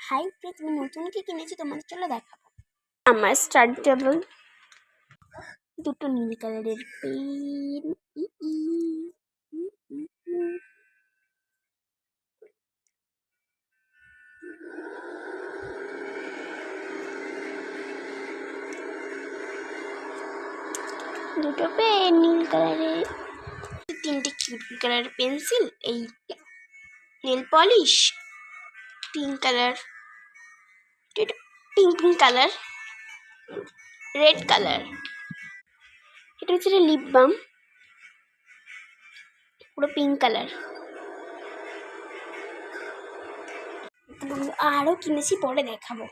Hi friends, আমি নতুন কি কিনেছি তোমাদের চলো দেখাবো। আমার স্টাডি টেবিল, দুটো নীল কালারের পেন, দুটো পেন নীল কালারের, তিনটে কিউট কালারের পেন্সিল, এই nail polish pink colour, pink colour, red colour, এটা হচ্ছে লিপ বাম, পুরো পিঙ্ক কালার। আরও কিনেছি, পরে দেখাবো।